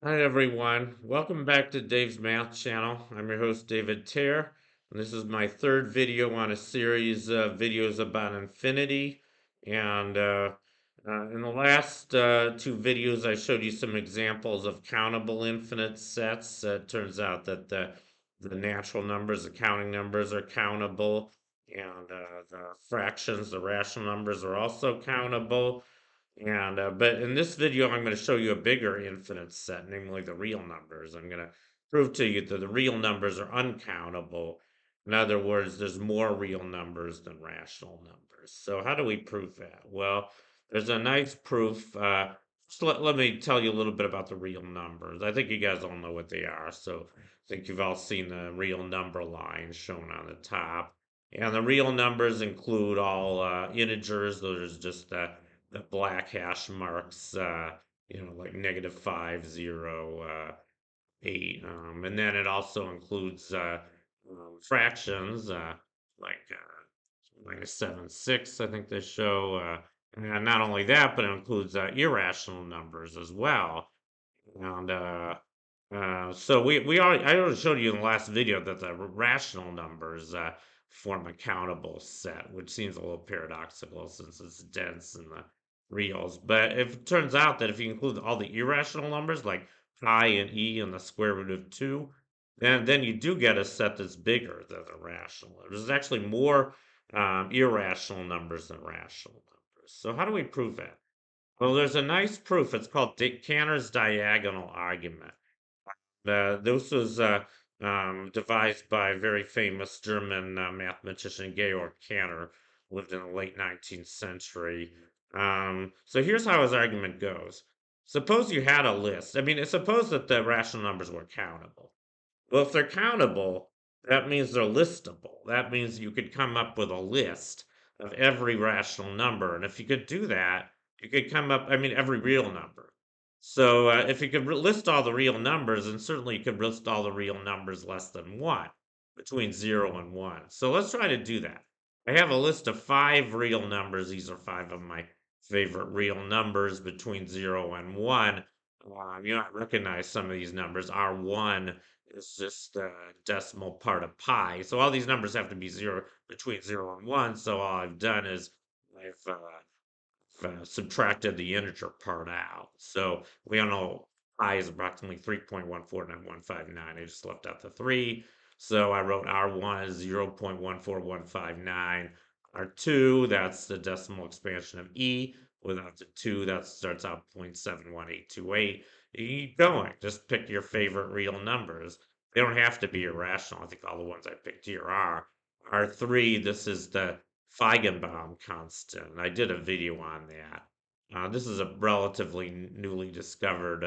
Hi everyone, welcome back to Dave's Math Channel. I'm your host David Tare, and this is my third video on a series of videos about infinity. And in the last two videos, I showed you some examples of countable infinite sets. It turns out that the natural numbers, the counting numbers, are countable, and the fractions, the rational numbers, are also countable. And but in this video, I'm going to show you a bigger infinite set, namely the real numbers. I'm going to prove to you that the real numbers are uncountable. In other words, there's more real numbers than rational numbers. So how do we prove that? Well, there's a nice proof. Just let me tell you a little bit about the real numbers. I think you guys all know what they are. So I think you've all seen the real number line shown on the top. And the real numbers include all integers. Those are just the black hash marks, like -5, 0, 8. And then it also includes fractions, like -7, 6, I think they show. And not only that, but it includes irrational numbers as well. And so I already showed you in the last video that the rational numbers form a countable set, which seems a little paradoxical since it's dense in the reals. But if it turns out that if you include all the irrational numbers like pi and e and the square root of 2, then you do get a set that's bigger than the rational. There's actually more irrational numbers than rational numbers. So how do we prove that? Well, there's a nice proof. It's called Cantor's diagonal argument. This was devised by a very famous German mathematician, Georg Cantor, lived in the late 19th century. So here's how his argument goes. Suppose you had a list. Suppose that the rational numbers were countable. Well, if they're countable, that means they're listable. That means you could come up with a list of every rational number. And if you could do that, you could come up, every real number. So if you could list all the real numbers, and certainly you could list all the real numbers less than 1, between 0 and 1. So let's try to do that. I have a list of 5 real numbers. These are 5 of my favorite real numbers between 0 and 1. You might recognize some of these numbers. R1 is just the decimal part of pi. So all these numbers have to be between 0 and 1. So all I've done is I've subtracted the integer part out. So we all know pi is approximately 3.14915. I just left out the 3. So I wrote R1 is 0.14159. R2, that's the decimal expansion of E. Without the 2, that starts out 0.71828. You keep going. Just pick your favorite real numbers. They don't have to be irrational. I think all the ones I picked here are. R3, this is the Feigenbaum constant. I did a video on that. This is a relatively newly discovered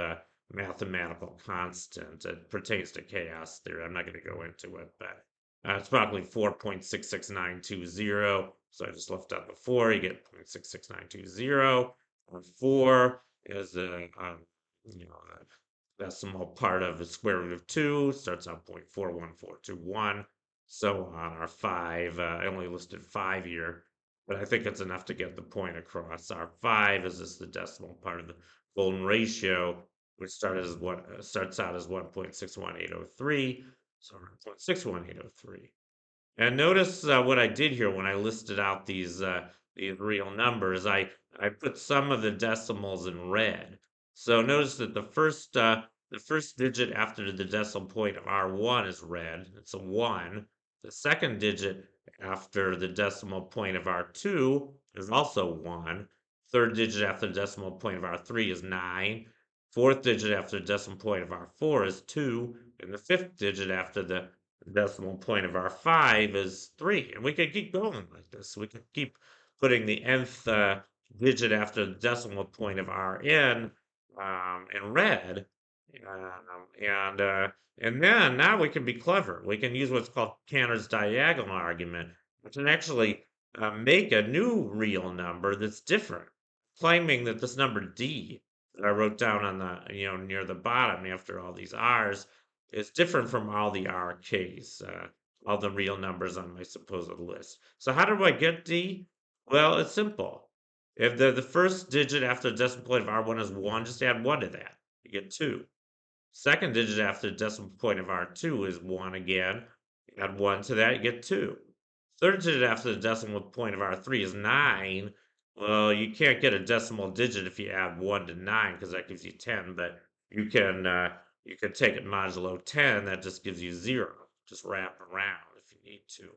mathematical constant. It pertains to chaos theory. I'm not going to go into it, but it's probably 4.666920. So I just left out the 4. You get 0.66920. 4 is the decimal part of the square root of 2. Starts out 0.41421. So on. Our 5, I only listed 5 here, but I think it's enough to get the point across. Our 5 is just the decimal part of the golden ratio, which starts out as 1.61803, so 1.61803. And notice what I did here when I listed out these real numbers. I put some of the decimals in red. So notice that the first digit after the decimal point of R1 is red. It's a 1. The second digit after the decimal point of R2 is also 1. Third digit after the decimal point of R3 is 9. Fourth digit after the decimal point of R4 is 2. And the fifth digit after the decimal point of R5 is 3. And we could keep going like this. We could keep putting the nth digit after the decimal point of Rn in red. And then now we can be clever. We can use what's called Cantor's diagonal argument, which can actually make a new real number that's different, claiming that this number d that I wrote down on the near the bottom after all these r's is different from all the rk's, all the real numbers on my supposed list. So how do I get d? Well, it's simple. If the first digit after the decimal point of R1 is 1, just add 1 to that. You get 2. Second digit after the decimal point of R2 is 1 again. Add 1 to that, you get 2. Third digit after the decimal point of R3 is 9. Well, you can't get a decimal digit if you add 1 to 9 because that gives you 10, but you can take it modulo 10, that just gives you 0. Just wrap around if you need to.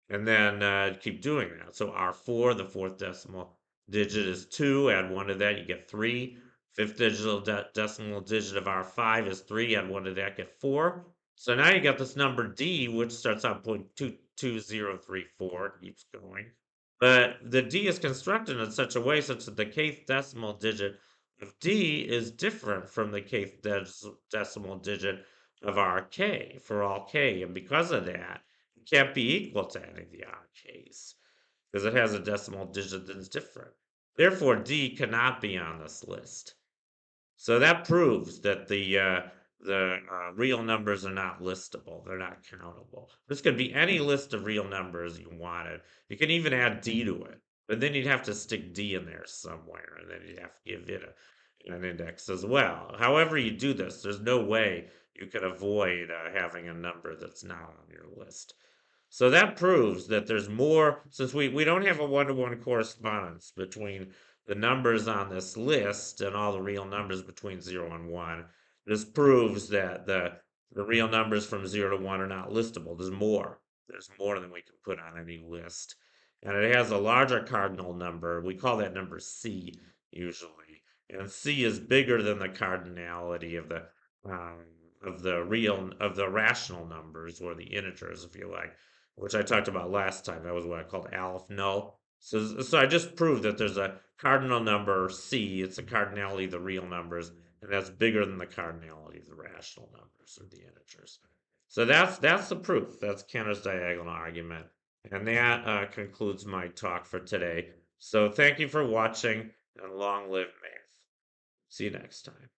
And then keep doing that. So R4, the fourth decimal digit is 2. Add 1 to that, you get 3. Fifth decimal digit of R5 is 3. Add 1 to that, get 4. So now you got this number D, which starts out 0.22034, keeps going. But the D is constructed in such a way such that the kth decimal digit of D is different from the kth decimal digit of RK for all K. And because of that, it can't be equal to any of the RKs because it has a decimal digit that is different. Therefore, D cannot be on this list. So that proves that the real numbers are not listable. They're not countable. This could be any list of real numbers you wanted. You can even add D to it, but then you'd have to stick D in there somewhere, and then you'd have to give it an index as well. However you do this, there's no way you can avoid having a number that's not on your list. So that proves that there's more, since we don't have a one-to-one correspondence between the numbers on this list and all the real numbers between 0 and 1. This proves that the real numbers from 0 to 1 are not listable. There's more. There's more than we can put on any list. And it has a larger cardinal number. We call that number C usually. And C is bigger than the cardinality um, of the rational numbers or the integers, if you like, which I talked about last time. That was what I called aleph null. So I just proved that there's a cardinal number C. It's a cardinality of the real numbers, and that's bigger than the cardinality of the rational numbers or the integers. So that's the proof. That's Cantor's diagonal argument, and that concludes my talk for today. So thank you for watching, and long live math. See you next time.